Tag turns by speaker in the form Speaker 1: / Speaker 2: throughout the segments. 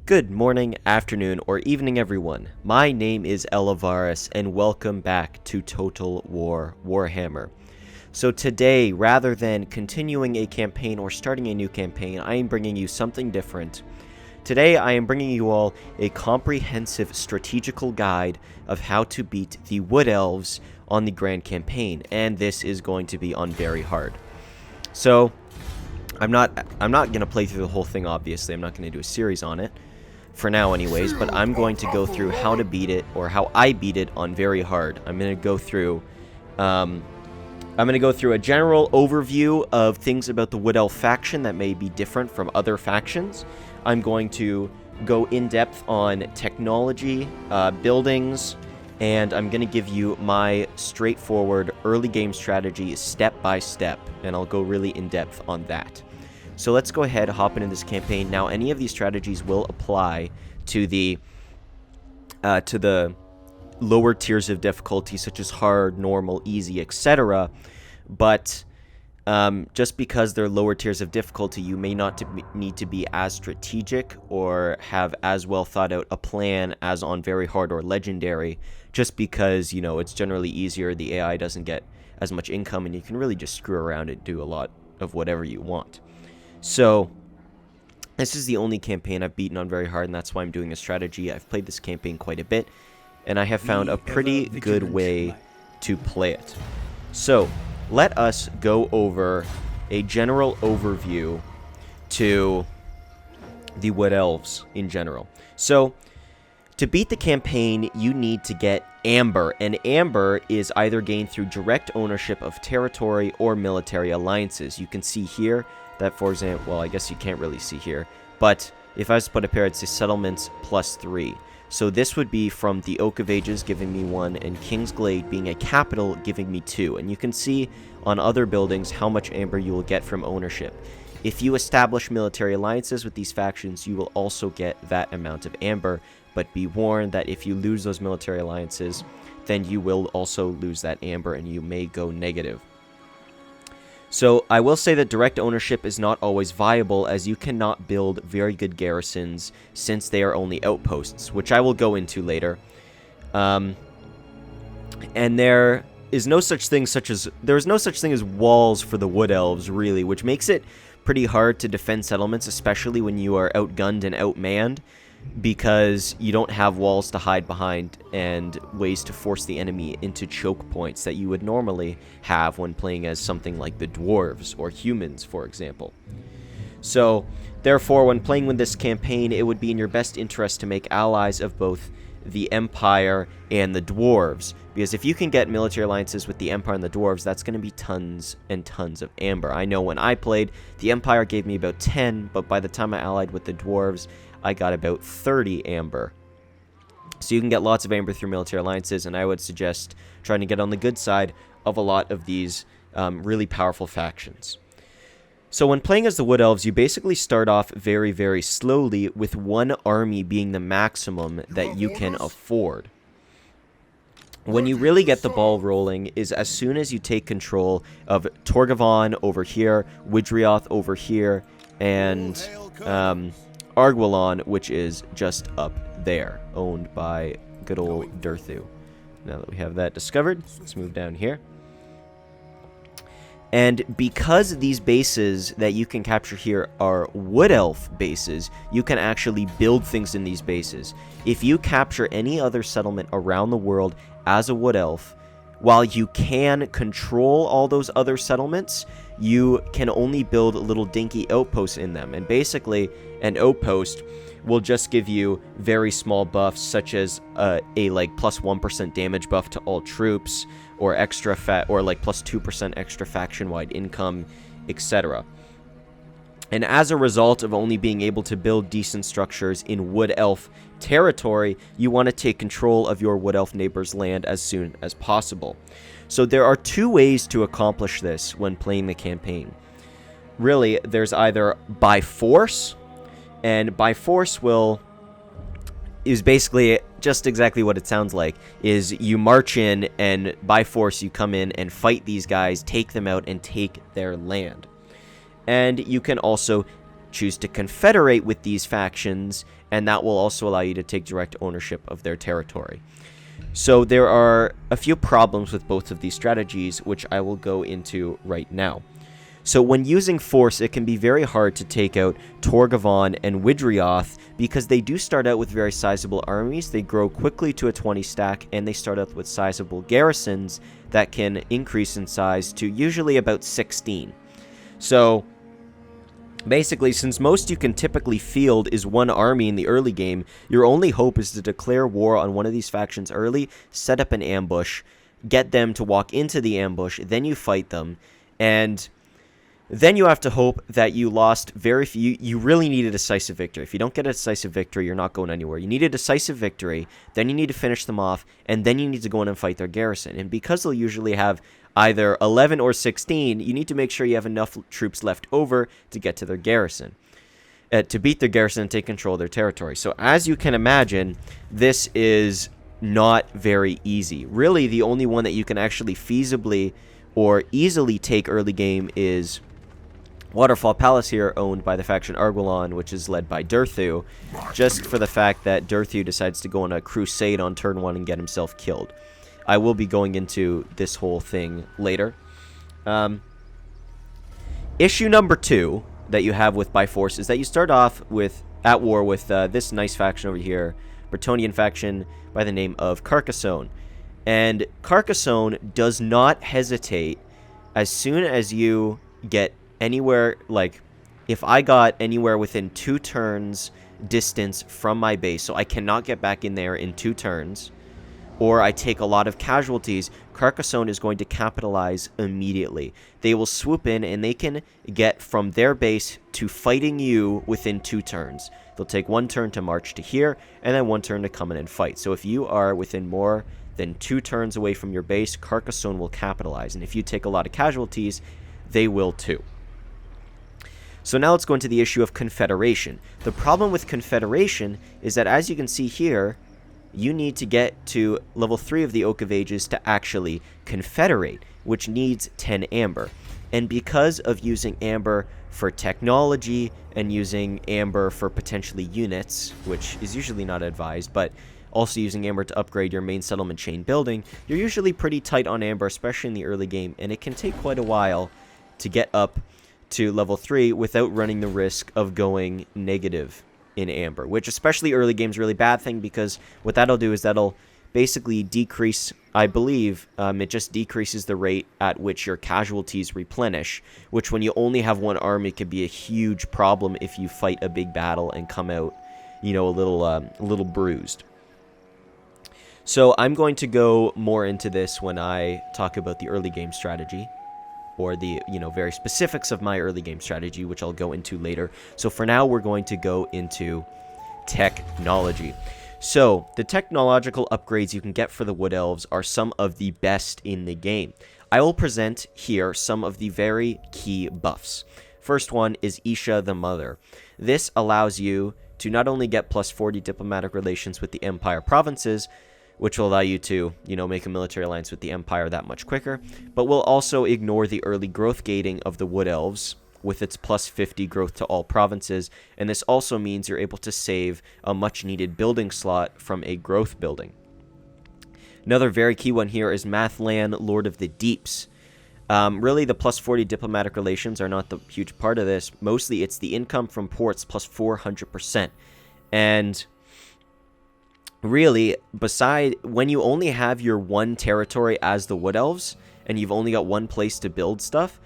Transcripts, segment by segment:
Speaker 1: Good morning, afternoon, or evening, everyone. My name is Elivaras, and welcome back to Total War Warhammer. So today, rather than continuing a campaign or starting a new campaign, I am bringing you something different. Today, I am bringing you all a comprehensive strategical guide of how to beat the Wood Elves on the Grand Campaign, and this is going to be on very hard. So, I'm not going to play through the whole thing, obviously. I'm not going to do a series on it. For now anyways, but I'm going to go through how to beat it, or how I beat it on very hard. I'm going to go through a general overview of things about the Wood Elf faction that may be different from other factions. I'm going to go in depth on technology, buildings, and I'm going to give you my straightforward early game strategy step by step, and I'll go really in depth on that. So let's go ahead, hop into this campaign. Now, any of these strategies will apply to the lower tiers of difficulty, such as hard, normal, easy, etc. But just because they're lower tiers of difficulty, you may not need to be as strategic or have as well thought out a plan as on very hard or legendary, just because, you know, it's generally easier, the AI doesn't get as much income, and you can really just screw around and do a lot of whatever you want. So, this is the only campaign I've beaten on very hard, and that's why I'm doing a strategy. I've played this campaign quite a bit, and I have found a pretty good way to play it. So, let us go over a general overview to the Wood Elves in general. So, to beat the campaign, you need to get Amber, and Amber is either gained through direct ownership of territory or military alliances. You can see here that, for example, well, I guess you can't really see here, but if I was to put a pair, it'd say settlements +3. So this would be from the Oak of Ages giving me 1, and Kingsglade being a capital giving me 2. And you can see on other buildings how much Amber you will get from ownership. If you establish military alliances with these factions, you will also get that amount of Amber, but be warned that if you lose those military alliances, then you will also lose that Amber, and you may go negative. So, I will say that direct ownership is not always viable, as you cannot build very good garrisons since they are only outposts, which I will go into later. And there is no such thing as walls for the Wood Elves, really, which makes it pretty hard to defend settlements, especially when you are outgunned and outmanned, because you don't have walls to hide behind and ways to force the enemy into choke points that you would normally have when playing as something like the dwarves or humans, for example. So, therefore, when playing with this campaign, it would be in your best interest to make allies of both the Empire and the dwarves, because if you can get military alliances with the Empire and the dwarves, that's going to be tons and tons of Amber. I know when I played, the Empire gave me about 10, but by the time I allied with the dwarves, I got about 30 Amber. So you can get lots of Amber through military alliances, and I would suggest trying to get on the good side of a lot of these really powerful factions. So when playing as the Wood Elves, you basically start off very, very slowly, with one army being the maximum that you can afford. When you really get the ball rolling is as soon as you take control of Torgavon over here, Widrioth over here, and Arguelon, which is just up there, owned by good old Durthu. Now that we have that discovered, let's move down here. And because these bases that you can capture here are Wood Elf bases, you can actually build things in these bases. If you capture any other settlement around the world as a Wood Elf, while you can control all those other settlements, you can only build little dinky outposts in them. And basically, an outpost will just give you very small buffs, such as a like +1% damage buff to all troops, or extra or like +2% extra faction-wide income, etc. And as a result of only being able to build decent structures in Wood Elf territory, you want to take control of your Wood Elf neighbor's land as soon as possible. So there are two ways to accomplish this when playing the campaign. Really, there's either by force, and by force is basically just exactly what it sounds like, is you march in, and by force you come in and fight these guys, take them out, and take their land. And you can also choose to confederate with these factions, and that will also allow you to take direct ownership of their territory. So there are a few problems with both of these strategies, which I will go into right now. So when using force, it can be very hard to take out Torgavon and Widrioth because they do start out with very sizable armies. They grow quickly to a 20 stack, and they start out with sizable garrisons that can increase in size to usually about 16. So basically, since most you can typically field is one army in the early game, your only hope is to declare war on one of these factions early, set up an ambush, get them to walk into the ambush, then you fight them, and then you have to hope that you lost very few. You really need a decisive victory. If you don't get a decisive victory, you're not going anywhere. You need a decisive victory, then you need to finish them off, and then you need to go in and fight their garrison. And because they'll usually have either 11 or 16, you need to make sure you have enough troops left over to get to their garrison, to beat their garrison and take control of their territory. So as you can imagine, this is not very easy. Really, the only one that you can actually feasibly or easily take early game is Waterfall Palace here, owned by the faction Arguelon, which is led by Durthu, just for the fact that Durthu decides to go on a crusade on turn 1 and get himself killed. I will be going into this whole thing later. Issue number 2 that you have with by force is that you start off at war with this nice faction over here, Bretonnian faction by the name of Carcassonne. And Carcassonne does not hesitate as soon as you get anywhere, like if I got anywhere within 2 turns distance from my base, so I cannot get back in there in 2 turns, or I take a lot of casualties, Carcassonne is going to capitalize immediately. They will swoop in and they can get from their base to fighting you within 2 turns. They'll take 1 turn to march to here, and then 1 turn to come in and fight. So if you are within more than 2 turns away from your base, Carcassonne will capitalize. And if you take a lot of casualties, they will too. So now let's go into the issue of Confederation. The problem with Confederation is that, as you can see here, you need to get to level 3 of the Oak of Ages to actually confederate, which needs 10 amber. And because of using amber for technology and using amber for potentially units, which is usually not advised, but also using amber to upgrade your main settlement chain building, you're usually pretty tight on amber, especially in the early game, and it can take quite a while to get up to level 3 without running the risk of going negative in amber, which especially early game is a really bad thing, because what that'll do is that'll basically decrease, I believe, it just decreases the rate at which your casualties replenish, which when you only have 1 army could be a huge problem if you fight a big battle and come out, you know, a little bruised. So I'm going to go more into this when I talk about the early game strategy, or the, you know, very specifics of my early game strategy, which I'll go into later. So for now, we're going to go into technology. So the technological upgrades you can get for the Wood Elves are some of the best in the game. I will present here some of the very key buffs. First one is Isha the Mother. This allows you to not only get plus 40 diplomatic relations with the Empire provinces, which will allow you to, you know, make a military alliance with the Empire that much quicker, but will also ignore the early growth gating of the Wood Elves with its plus 50 growth to all provinces, and this also means you're able to save a much-needed building slot from a growth building. Another very key one here is Mathlan, Lord of the Deeps. Really, the plus 40 diplomatic relations are not the huge part of this. Mostly, it's the income from ports plus 400%. And really, when you only have your 1 territory as the Wood Elves, and you've only got 1 place to build stuff,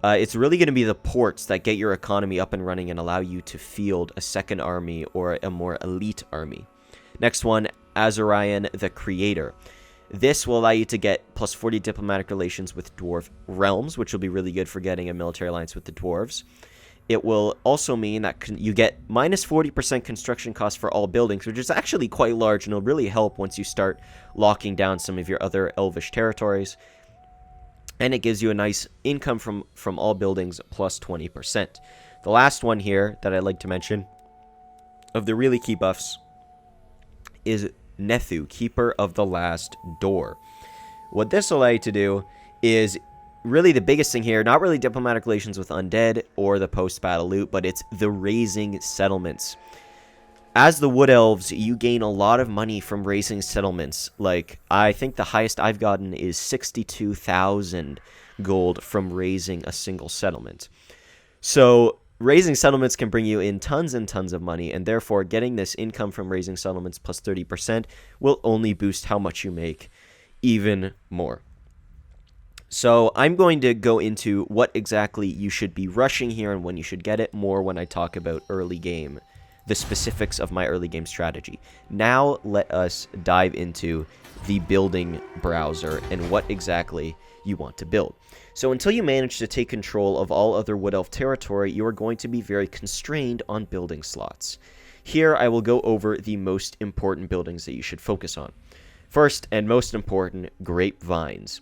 Speaker 1: it's really going to be the ports that get your economy up and running and allow you to field a second army or a more elite army. Next one, Azorian the Creator. This will allow you to get plus 40 diplomatic relations with Dwarf realms, which will be really good for getting a military alliance with the Dwarves. It will also mean that you get minus 40% construction cost for all buildings, which is actually quite large, and it'll really help once you start locking down some of your other Elvish territories. And it gives you a nice income from all buildings plus 20%. The last one here that I'd like to mention of the really key buffs is Nethu, Keeper of the Last Door. What this will allow you to do is really the biggest thing here, not really diplomatic relations with undead or the post-battle loot, but it's the raising settlements. As the Wood Elves, you gain a lot of money from raising settlements. Like, I think the highest I've gotten is 62,000 gold from raising a single settlement. So, raising settlements can bring you in tons and tons of money, and therefore getting this income from raising settlements plus 30% will only boost how much you make even more. So I'm going to go into what exactly you should be rushing here and when you should get it more when I talk about early game, the specifics of my early game strategy. Now let us dive into the building browser and what exactly you want to build. So until you manage to take control of all other Wood Elf territory, you are going to be very constrained on building slots. Here I will go over the most important buildings that you should focus on. First and most important, grapevines.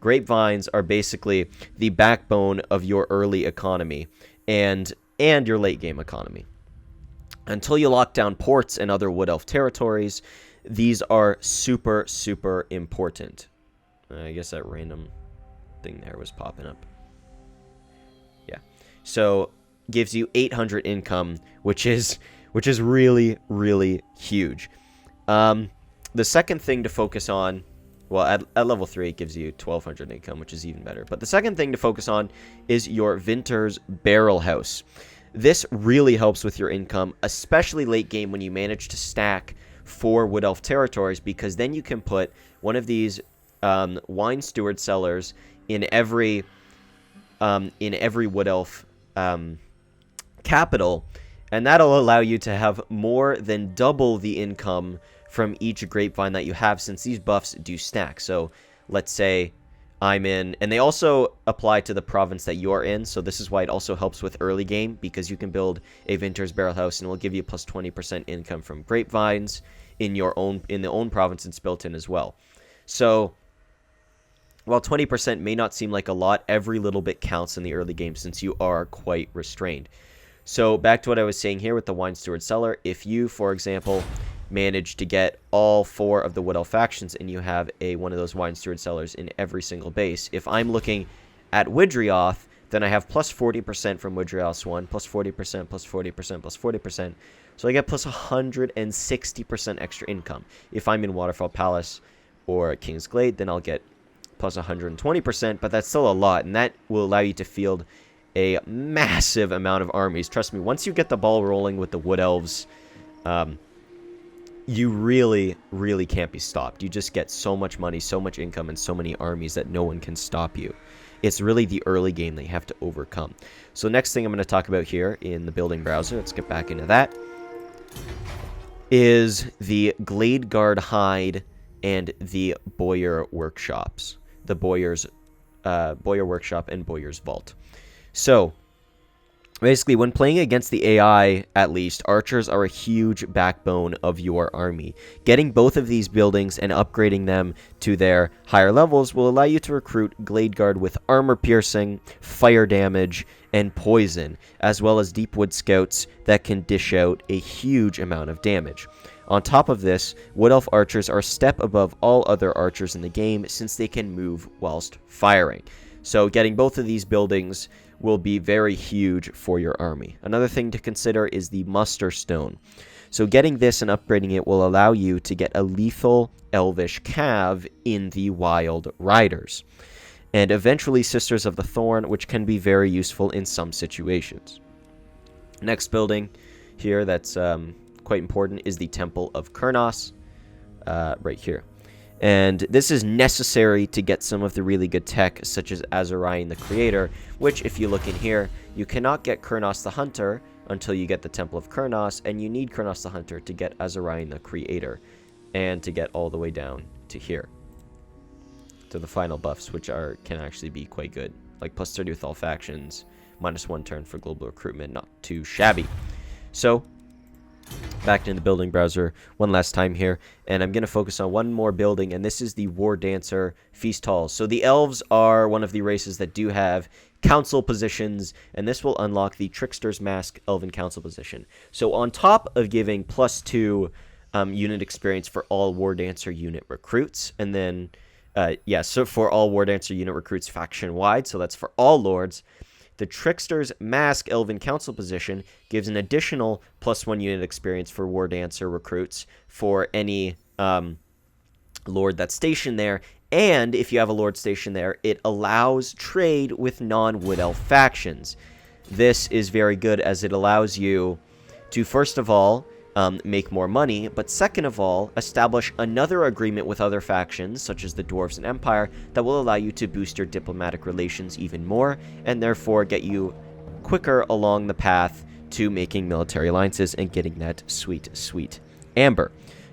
Speaker 1: Grapevines are basically the backbone of your early economy and your late game economy. Until you lock down ports and other Wood Elf territories, these are super, super important. I guess that random thing there was popping up. Yeah. So, gives you 800 income, which is really, really huge. The second thing to focus on, well, at level 3, it gives you 1,200 income, which is even better. But the second thing to focus on is your Vinter's Barrel House. This really helps with your income, especially late game when you manage to stack 4 Wood Elf territories, because then you can put one of these wine steward cellars in every Wood Elf capital, and that'll allow you to have more than double the income from each grapevine that you have, since these buffs do stack. So let's say I'm in, and they also apply to the province that you're in, so this is why it also helps with early game, because you can build a Vinter's Barrel House and it will give you plus 20% income from grapevines in the own province it's built in as well. So while 20% may not seem like a lot, every little bit counts in the early game since you are quite restrained. So back to what I was saying here with the Wine Steward Cellar, if you, for example, manage to get all 4 of the Wood Elf factions and you have one of those Wine Steward Cellars in every single base, if I'm looking at Widrioth, then I have plus 40% from Widrioth's one, plus 40%, plus 40%, plus 40%. So I get plus 160% extra income. If I'm in Waterfall Palace or King's Glade, then I'll get plus 120%, but that's still a lot, and that will allow you to field a massive amount of armies. Trust me, once you get the ball rolling with the Wood Elves, you really, really can't be stopped. You just get so much money, so much income, and so many armies that no one can stop you. It's really the early game that you have to overcome. So next thing I'm going to talk about here in the building browser, let's get back into that, is the Glade Guard Hide and the Boyar Workshops. The Boyar Workshop and Boyar's Vault. So basically, when playing against the AI, at least, archers are a huge backbone of your army. Getting both of these buildings and upgrading them to their higher levels will allow you to recruit Glade Guard with armor piercing, fire damage, and poison, as well as deep wood scouts that can dish out a huge amount of damage. On top of this, Wood Elf archers are a step above all other archers in the game since they can move whilst firing. So getting both of these buildings will be very huge for your army. Another thing to consider is the Muster Stone. So getting this and upgrading it will allow you to get a lethal Elvish Cav in the Wild Riders, and eventually Sisters of the Thorn, which can be very useful in some situations. Next building here that's quite important is the Temple of Kurnos, right here. And this is necessary to get some of the really good tech, such as Azarian the Creator, which, if you look in here, you cannot get Kurnos the Hunter until you get the Temple of Kurnos, and you need Kurnos the Hunter to get Azarian the Creator, and to get all the way down to here, to the final buffs, which can actually be quite good, like plus 30 with all factions, -1 turn for global recruitment, not too shabby. So back in the building browser one last time here, and I'm going to focus on one more building, and this is the War Dancer Feast Halls. So the Elves are one of the races that do have council positions, and this will unlock the Trickster's Mask Elven Council position. So on top of giving +2 unit experience for all War Dancer unit recruits, and then Yes, so for all War Dancer unit recruits faction-wide, so that's for all lords. The Trickster's Mask Elven Council position gives an additional +1 unit experience for War Dancer recruits for any lord that's stationed there. And if you have a lord stationed there, it allows trade with non-Wood Elf factions. This is very good as it allows you to, first of all, make more money, but second of all, establish another agreement with other factions, such as the Dwarves and Empire, that will allow you to boost your diplomatic relations even more, and therefore get you quicker along the path to making military alliances and getting that sweet, sweet amber.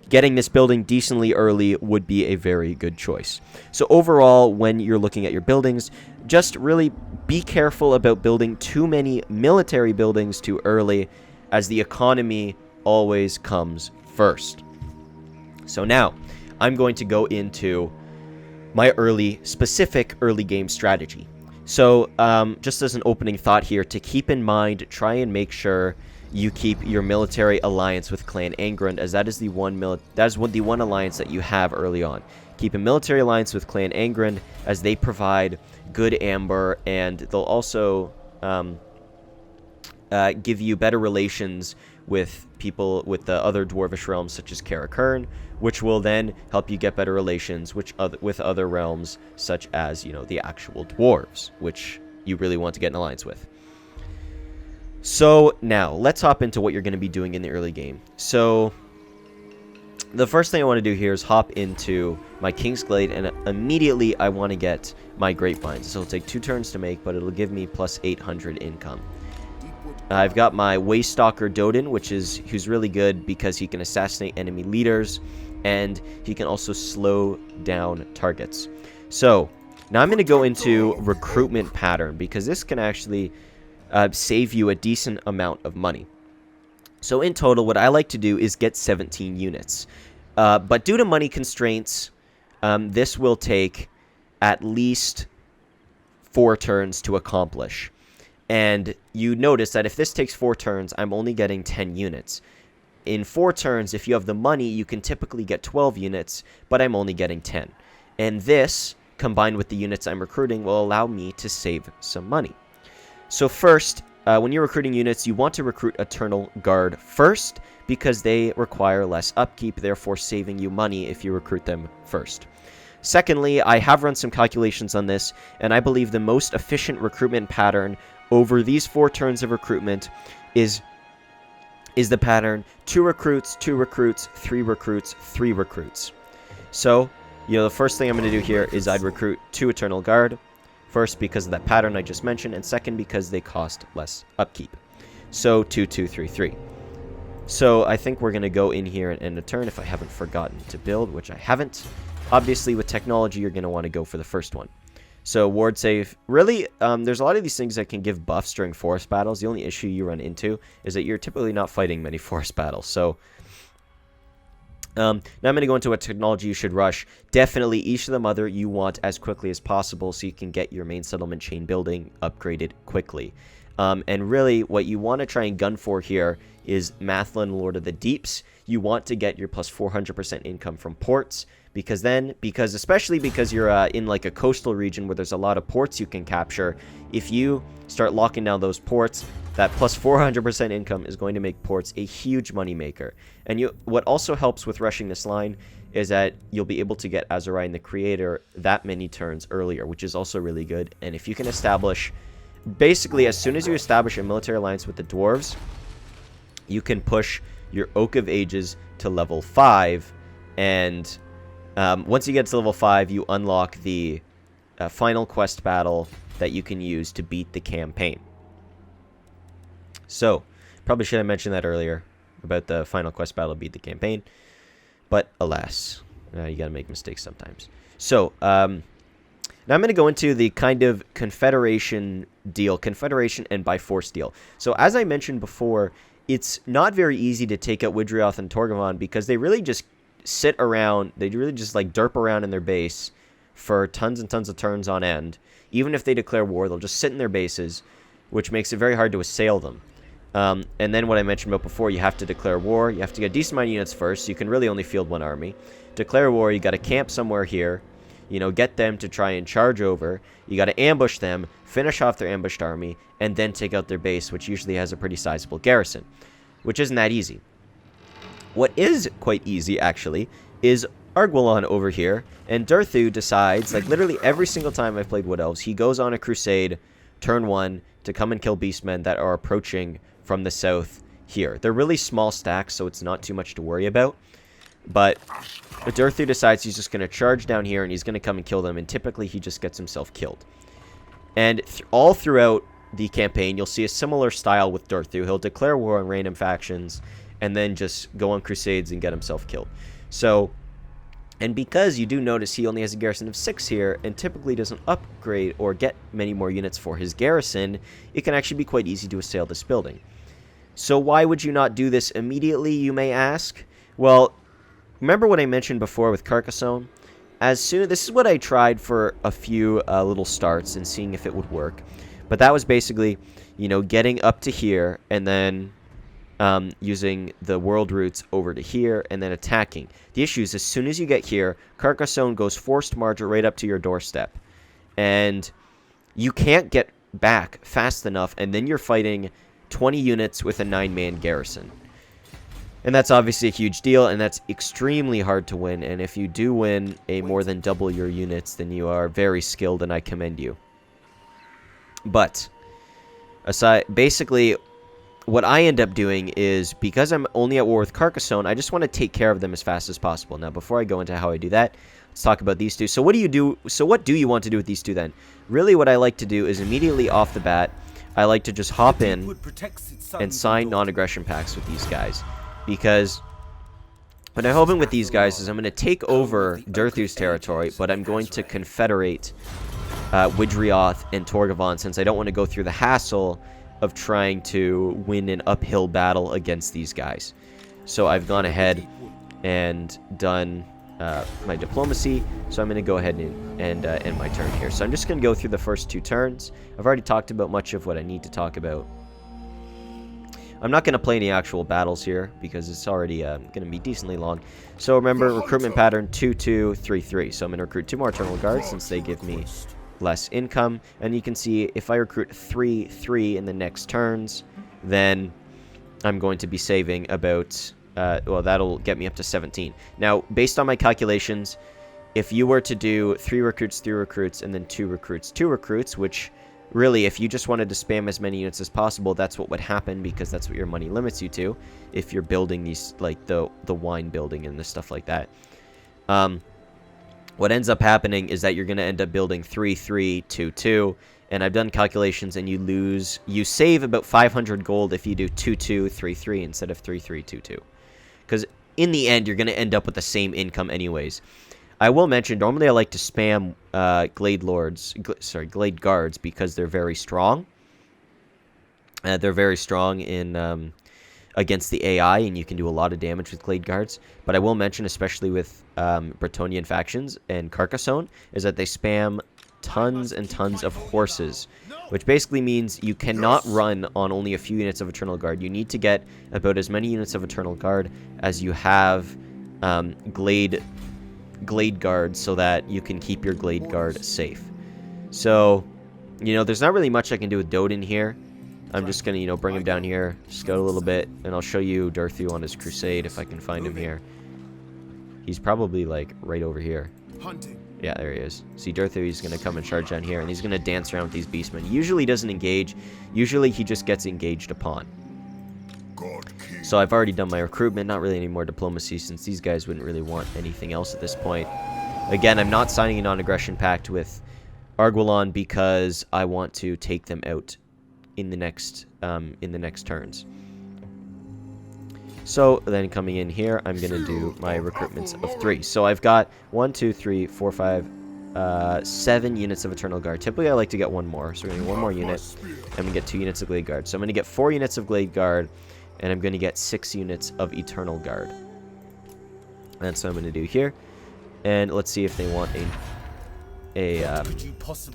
Speaker 1: Getting this building decently early would be a very good choice. So overall, when you're looking at your buildings, just really be careful about building too many military buildings too early, as the economy always comes first. So now, I'm going to go into my specific early game strategy. So, just as an opening thought here, to keep in mind, try and make sure you keep your military alliance with Clan Angrund, as that is the one alliance that you have early on. Keep a military alliance with Clan Angrund, as they provide good amber, and they'll also give you better relations with people with the other dwarvish realms, such as Karakern, which will then help you get better relations with other realms, such as, the actual dwarves, which you really want to get an alliance with. So now, let's hop into what you're going to be doing in the early game. So the first thing I want to do here is hop into my King's Glade, and immediately I want to get my Grapevines. So it'll take 2 turns to make, but it'll give me plus 800 income. I've got my Waystalker Doden, who's really good because he can assassinate enemy leaders, and he can also slow down targets. So now I'm going to go into Recruitment Pattern, because this can actually save you a decent amount of money. So in total, what I like to do is get 17 units. But due to money constraints, this will take at least 4 turns to accomplish. And you notice that if this takes 4 turns, I'm only getting 10 units. In 4 turns, if you have the money, you can typically get 12 units, but I'm only getting 10. And this, combined with the units I'm recruiting, will allow me to save some money. So first, when you're recruiting units, you want to recruit Eternal Guard first, because they require less upkeep, therefore saving you money if you recruit them first. Secondly, I have run some calculations on this, and I believe the most efficient recruitment pattern over these 4 turns of recruitment is the pattern 2 recruits, 2 recruits, 3 recruits, 3 recruits. So, the first thing I'm going to do here is I'd recruit 2 Eternal Guard. First, because of that pattern I just mentioned, and second, because they cost less upkeep. So, 2, 2, 3, 3. So, I think we're going to go in here and end a turn if I haven't forgotten to build, which I haven't. Obviously, with technology, you're going to want to go for the first one. So, ward save. Really, there's a lot of these things that can give buffs during forest battles. The only issue you run into is that you're typically not fighting many forest battles. So, now I'm going to go into what technology you should rush. Definitely, East of the Mother you want as quickly as possible so you can get your main settlement chain building upgraded quickly. And really, what you want to try and gun for here is Mathlin, Lord of the Deeps. You want to get your plus 400% income from ports, especially because you're in like a coastal region where there's a lot of ports you can capture. If you start locking down those ports, that plus 400% income is going to make ports a huge moneymaker. And what also helps with rushing this line is that you'll be able to get Azariah the Creator that many turns earlier, which is also really good. And if you can establish, basically as soon as you establish a military alliance with the dwarves, you can push your Oak of Ages to level 5, and once you get to level 5, you unlock the final quest battle that you can use to beat the campaign. So, probably should have mentioned that earlier about the final quest battle to beat the campaign, but alas, you gotta make mistakes sometimes. So, now I'm going to go into the kind of Confederation and by force deal. So, as I mentioned before, it's not very easy to take out Widrioth and Torgavon because they really just sit around, they really just like derp around in their base for tons and tons of turns on end. Even if they declare war, they'll just sit in their bases, which makes it very hard to assail them. And then what I mentioned about before, you have to declare war, you have to get a decent amount of units first, so you can really only field 1 army. Declare war, you got to camp somewhere here. you know, get them to try and charge over. You got to ambush them, finish off their ambushed army, and then take out their base, which usually has a pretty sizable garrison, which isn't that easy. What is quite easy, actually, is Arguelon over here, and Durthu decides, like, literally every single time I've played Wood Elves, he goes on a crusade, turn 1, to come and kill beastmen that are approaching from the south here. They're really small stacks, so it's not too much to worry about, but Durthu decides he's just going to charge down here, and he's going to come and kill them, and typically he just gets himself killed. And all throughout the campaign, you'll see a similar style with Durthu. He'll declare war on random factions, and then just go on crusades and get himself killed. So, and because you do notice he only has a garrison of 6 here, and typically doesn't upgrade or get many more units for his garrison, it can actually be quite easy to assail this building. So why would you not do this immediately, you may ask? Well, remember what I mentioned before with Carcassonne? This is what I tried for a few little starts and seeing if it would work. But that was basically, you know, getting up to here, and then using the world routes over to here, and then attacking. The issue is, as soon as you get here, Carcassonne goes forced march right up to your doorstep. And you can't get back fast enough, and then you're fighting 20 units with a 9-man garrison. And that's obviously a huge deal, and that's extremely hard to win. And if you do win a more than double your units, then you are very skilled, and I commend you. But, basically, what I end up doing is, because I'm only at war with Carcassonne, I just want to take care of them as fast as possible. Now, before I go into how I do that, let's talk about these two. So what do you do? So what do you want to do with these two then? Really, what I like to do is immediately off the bat, I like to just hop in and sign non-aggression pacts with these guys. Because what I'm hoping with these guys is I'm going to take over Durthu's territory, but I'm going to confederate Widrioth and Torgavon, since I don't want to go through the hassle of trying to win an uphill battle against these guys. So I've gone ahead and done my diplomacy, so I'm going to go ahead and end my turn here. So I'm just going to go through the first 2 turns. I've already talked about much of what I need to talk about. I'm not going to play any actual battles here, because it's already going to be decently long. So remember, recruitment pattern 2-2-3-3. So I'm going to recruit 2 more Eternal Guards, since they give me less income. And you can see, if I recruit 3-3 in the next turns, then I'm going to be saving about, well, that'll get me up to 17. Now, based on my calculations, if you were to do 3 recruits, 3 recruits, and then 2 recruits, 2 recruits, which really, if you just wanted to spam as many units as possible, that's what would happen, because that's what your money limits you to, if you're building these, like the wine building and the stuff like that. What ends up happening is that you're going to end up building 3-3-2-2, and I've done calculations, and you save about 500 gold if you do 2-2-3-3 instead of 3-3-2-2. Because in the end, you're going to end up with the same income anyways. I will mention, normally I like to spam Glade Guards, because they're very strong. They're very strong in against the AI, and you can do a lot of damage with Glade Guards. But I will mention, especially with Bretonnian factions and Carcassonne, is that they spam tons and tons of horses, which basically means you cannot run on only a few units of Eternal Guard. You need to get about as many units of Eternal Guard as you have Glade Guard, so that you can keep your Glade Guard safe. So, you know, there's not really much I can do with Dodin here. I'm just going to, you know, bring him down here, scout a little bit, and I'll show you Durthu on his crusade if I can find him here. He's probably, like, right over here. Yeah, there he is. See, Durthu, he's going to come and charge down here, and he's going to dance around with these beastmen. Usually he doesn't engage. Usually he just gets engaged upon. So I've already done my recruitment, not really any more diplomacy, since these guys wouldn't really want anything else at this point. Again, I'm not signing a non-aggression pact with Arguelon, because I want to take them out in the next turns. So then coming in here, I'm going to do my recruitments of 3. So I've got 1, 2, 3, 4, 5, 7 units of Eternal Guard. Typically I like to get 1 more, so we're going to get 1 more unit, and we get 2 units of Glade Guard. So I'm going to get 4 units of Glade Guard, and I'm going to get 6 units of Eternal Guard. That's what I'm going to do here. And let's see if they want a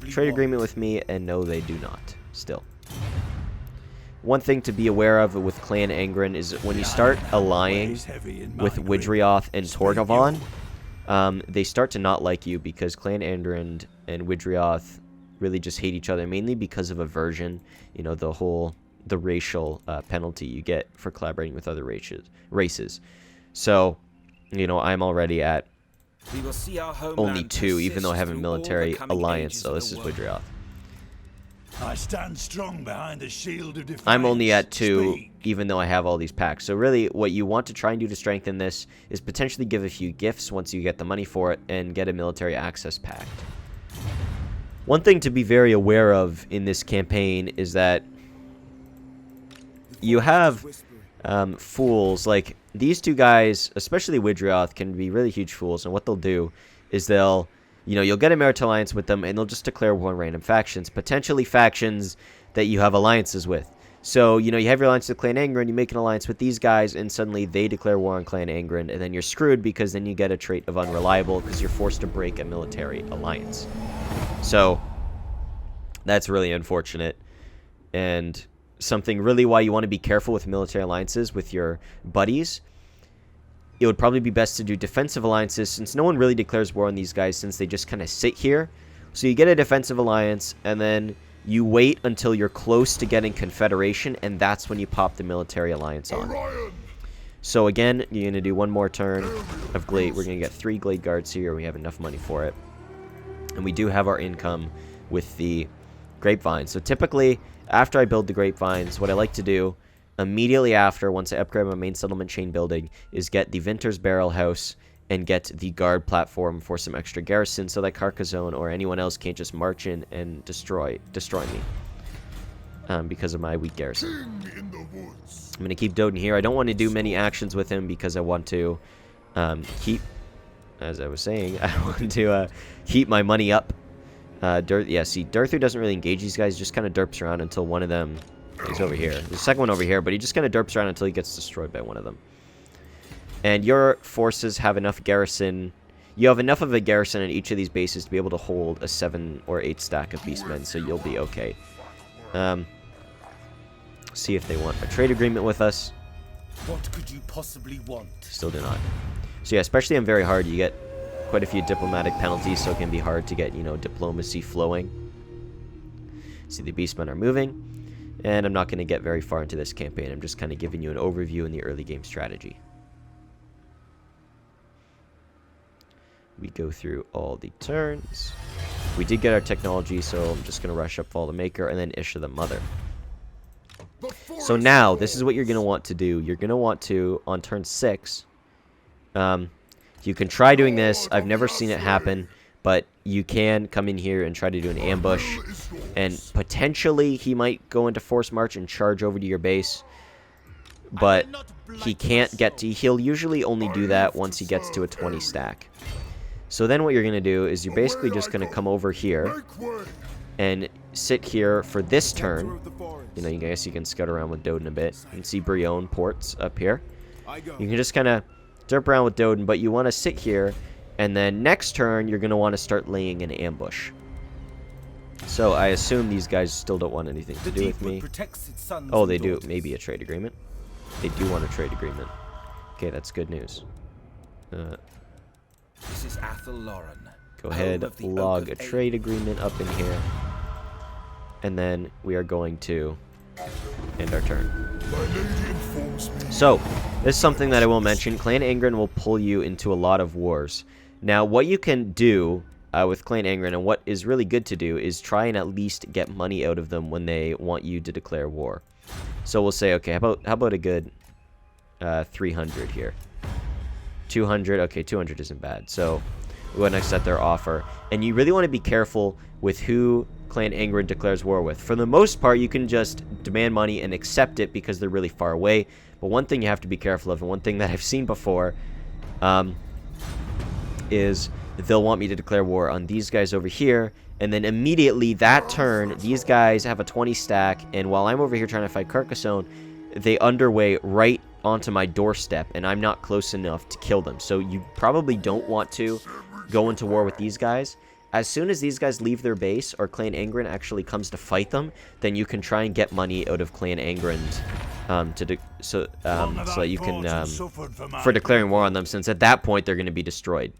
Speaker 1: trade agreement with me, and no, they do not, still. One thing to be aware of with Clan Angren is when you start allying with Widrioth and Torgavon, they start to not like you because Clan Angren and Widrioth really just hate each other, mainly because of aversion. You know, the racial penalty you get for collaborating with other races. So, you know, I'm already at only 2, even though I have a military alliance. So this is Widrioth.
Speaker 2: I stand strong behind the shield of defiance.
Speaker 1: I'm only at 2, even though I have all these packs. So really, what you want to try and do to strengthen this is potentially give a few gifts once you get the money for it, and get a military access pact. One thing to be very aware of in this campaign is that you have fools. Like, these 2 guys, especially Widrioth, can be really huge fools, and what they'll do is you'll get a maritime alliance with them, and they'll just declare war on random factions, potentially factions that you have alliances with. So, you know, you have your alliance with Clan Angren, you make an alliance with these guys, and suddenly they declare war on Clan Angren, and then you're screwed because then you get a trait of unreliable because you're forced to break a military alliance. So, that's really unfortunate, and something really why you want to be careful with military alliances with your buddies. It would probably be best to do defensive alliances, since no one really declares war on these guys, since they just kind of sit here. So you get a defensive alliance, and then you wait until you're close to getting confederation, and that's when you pop the military alliance on. So again, you're going to do 1 more turn of Glade. We're going to get 3 Glade Guards here. We have enough money for it. And we do have our income with the Grapevines. So typically, after I build the Grapevines, what I like to do immediately after, once I upgrade my main settlement chain building, is get the Vinter's Barrel House and get the guard platform for some extra garrison, so that Carcassonne or anyone else can't just march in and destroy me because of my weak garrison. I'm going to keep Doden here. I don't want to do many actions with him because I want to keep, as I was saying, I want to keep my money up. Durthu doesn't really engage these guys, just kind of derps around until one of them is over here. There's a second one over here, but he just kind of derps around until he gets destroyed by one of them. And your forces have enough garrison. You have enough of a garrison in each of these bases to be able to hold a 7 or 8 stack of beastmen, so you'll be okay. See if they want a trade agreement with us.
Speaker 3: What could you possibly want?
Speaker 1: Still do not. So yeah, especially on very hard, you get quite a few diplomatic penalties, so it can be hard to get, you know, diplomacy flowing. See, the beastmen are moving, and I'm not going to get very far into this campaign. I'm just kind of giving you an overview in the early game strategy. We go through all the turns. We did get our technology, so I'm just going to rush up Fall the Maker and then issue the Mother. So now, this is what you're going to want to do. You're going to want to, on turn 6, you can try doing this. I've never seen it happen, but you can come in here and try to do an ambush, and potentially he might go into force march and charge over to your base, but he can't get to, he'll usually only do that once he gets to a 20 stack. So then what you're going to do is you're basically just going to come over here and sit here for this turn. You know, I guess you can scout around with Doden a bit. You can see Brion ports up here. You can just kind of derp around with Doden, but you want to sit here, and then next turn you're going to want to start laying an ambush. So I assume these guys still don't want anything to do with me. Oh, they do. Maybe a trade agreement. They do want a trade agreement. Okay, that's good news.
Speaker 3: This is Athel Lauren.
Speaker 1: Go ahead, log a trade agreement up in here. And then we are going to end our turn. So, this is something that I will mention. Clan Angren will pull you into a lot of wars. Now, what you can do with Clan Angren, and what is really good to do, is try and at least get money out of them when they want you to declare war. So we'll say, okay, how about a good 300 here? 200, okay, 200 isn't bad. So we want to accept their offer. And you really want to be careful with who Clan Angren declares war with. For the most part, you can just demand money and accept it because they're really far away. But one thing you have to be careful of, and one thing that I've seen before, is they'll want me to declare war on these guys over here, and then immediately that turn, these guys have a 20 stack, and while I'm over here trying to fight Carcassonne, they underway right onto my doorstep, and I'm not close enough to kill them. So you probably don't want to go into war with these guys. As soon as these guys leave their base, or Clan Angren actually comes to fight them, then you can try and get money out of Clan Angren so that you can for declaring war on them, since at that point they're going to be destroyed.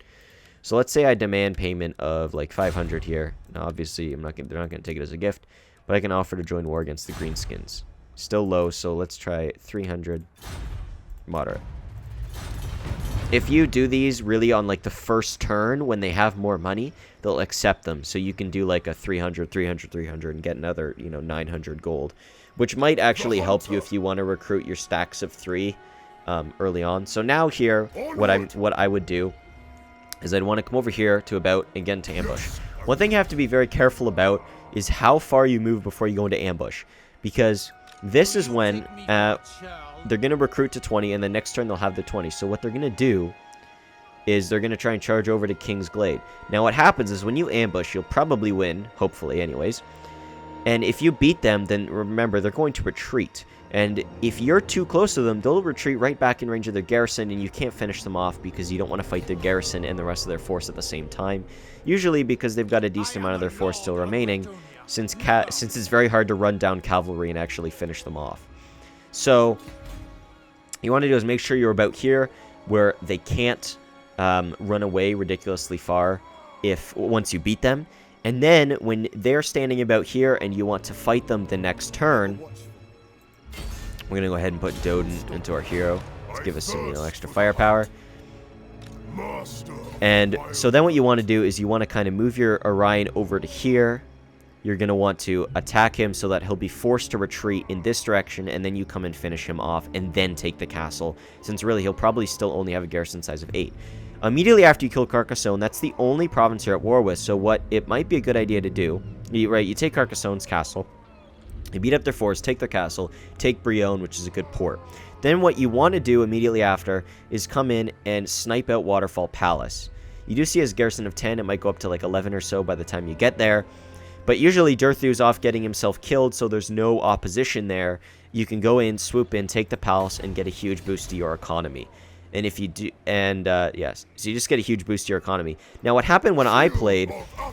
Speaker 1: So let's say I demand payment of like 500 here. Now, obviously, they're not going to take it as a gift, but I can offer to join war against the Greenskins. Still low, so let's try 300 moderate. If you do these really on like the first turn when they have more money, they'll accept them. So you can do like a 300, 300, 300 and get another, 900 gold, which might actually help you if you want to recruit your stacks of 3 early on. So now here, what I would do is I'd want to come over here to about and get into ambush. One thing you have to be very careful about is how far you move before you go into ambush, because this is when they're going to recruit to 20, and the next turn they'll have the 20. So what they're going to do is they're going to try and charge over to King's Glade. Now what happens is when you ambush, you'll probably win, hopefully anyways. And if you beat them, then remember, they're going to retreat. And if you're too close to them, they'll retreat right back in range of their garrison, and you can't finish them off because you don't want to fight their garrison and the rest of their force at the same time. Usually because they've got a decent amount of their force still remaining, since it's very hard to run down cavalry and actually finish them off. So you want to do is make sure you're about here where they can't run away ridiculously far once you beat them. And then when they're standing about here and you want to fight them the next turn, we're going to go ahead and put Doden into our hero to give us some extra firepower. And so then what you want to do is you want to kind of move your Orion over to here. You're going to want to attack him so that he'll be forced to retreat in this direction, and then you come and finish him off and then take the castle, since really he'll probably still only have a garrison size of 8. Immediately after you kill Carcassonne, that's the only province you're at war with, so what it might be a good idea to do, you take Carcassonne's castle, you beat up their force, take their castle, take Brionne, which is a good port. Then what you want to do immediately after is come in and snipe out Waterfall Palace. You do see his garrison of 10, it might go up to like 11 or so by the time you get there. But usually Durthu's off getting himself killed, so there's no opposition there. You can go in, swoop in, take the palace, and get a huge boost to your economy. And if you do, yes, so you just get a huge boost to your economy. Now, what happened when I played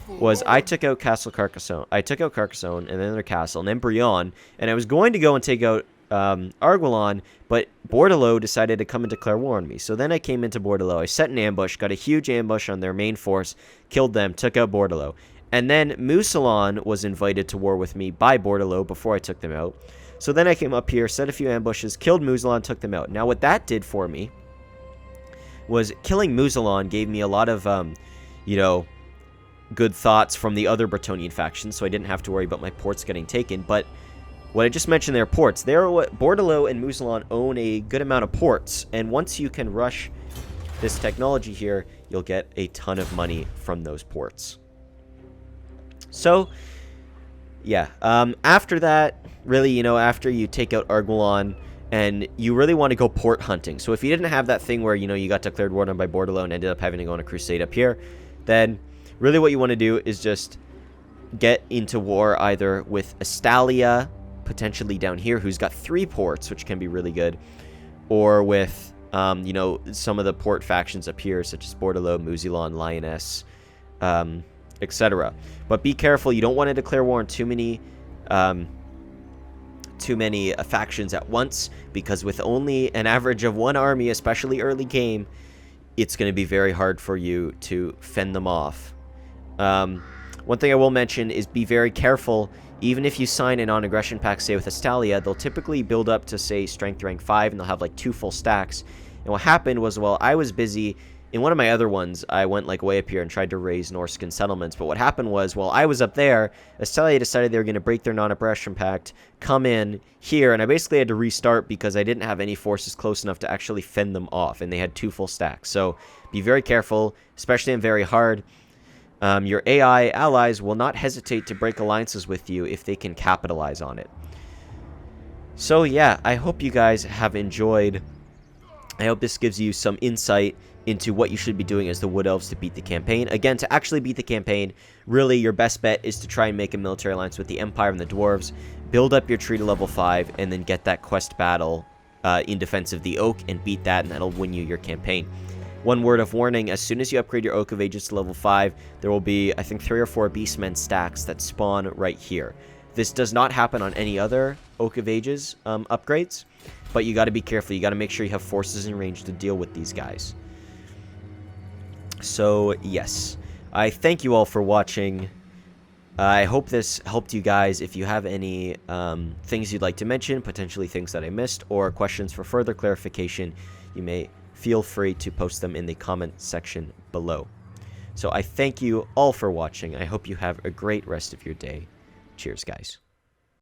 Speaker 1: was I took out Castle Carcassonne. I took out Carcassonne, and then their castle, and then Brionne, and I was going to go and take out Arguelon, but Bordelot decided to come and declare war on me. So then I came into Bordelot. I set an ambush, got a huge ambush on their main force, killed them, took out Bordelot. And then Mousillon was invited to war with me by Bordelot before I took them out. So then I came up here, set a few ambushes, killed Mousillon, took them out. Now what that did for me was killing Mousillon gave me a lot of, good thoughts from the other Bretonnian factions, so I didn't have to worry about my ports getting taken. But what I just mentioned there, ports, Bordelot and Mousillon own a good amount of ports, and once you can rush this technology here, you'll get a ton of money from those ports. So, yeah, after that, really, after you take out Arguelon, and you really want to go port hunting. So if you didn't have that thing where, you got declared war on by Bordelot and ended up having to go on a crusade up here, then really what you want to do is just get into war either with Estalia, potentially down here, who's got 3 ports, which can be really good, or with, some of the port factions up here, such as Bordelot, Mousillon, Lioness, etc. But be careful, you don't want to declare war on too many factions at once, because with only an average of 1 army, especially early game, it's going to be very hard for you to fend them off. One thing I will mention is be very careful. Even if you sign a non-aggression pact, say with Estalia, they'll typically build up to, say, strength rank 5, and they'll have like 2 full stacks. And what happened was, well, I was busy. In one of my other ones, I went like way up here and tried to raise Norscan settlements. But what happened was, while I was up there, Estalia decided they were going to break their non-aggression pact, come in here, and I basically had to restart because I didn't have any forces close enough to actually fend them off, and they had 2 full stacks. So be very careful, especially in very hard. Your AI allies will not hesitate to break alliances with you if they can capitalize on it. So yeah, I hope you guys have enjoyed. I hope this gives you some insight into what you should be doing as the Wood Elves to beat the campaign. Again, to actually beat the campaign, really your best bet is to try and make a military alliance with the Empire and the Dwarves, build up your tree to level 5, and then get that quest battle in defense of the Oak and beat that, and that'll win you your campaign. One word of warning, as soon as you upgrade your Oak of Ages to level 5, there will be, I think, 3 or 4 Beastmen stacks that spawn right here. This does not happen on any other Oak of Ages upgrades, but you got to be careful. You got to make sure you have forces in range to deal with these guys. So, yes. I thank you all for watching. I hope this helped you guys. If you have any things you'd like to mention, potentially things that I missed, or questions for further clarification, you may feel free to post them in the comment section below. So I thank you all for watching. I hope you have a great rest of your day. Cheers, guys.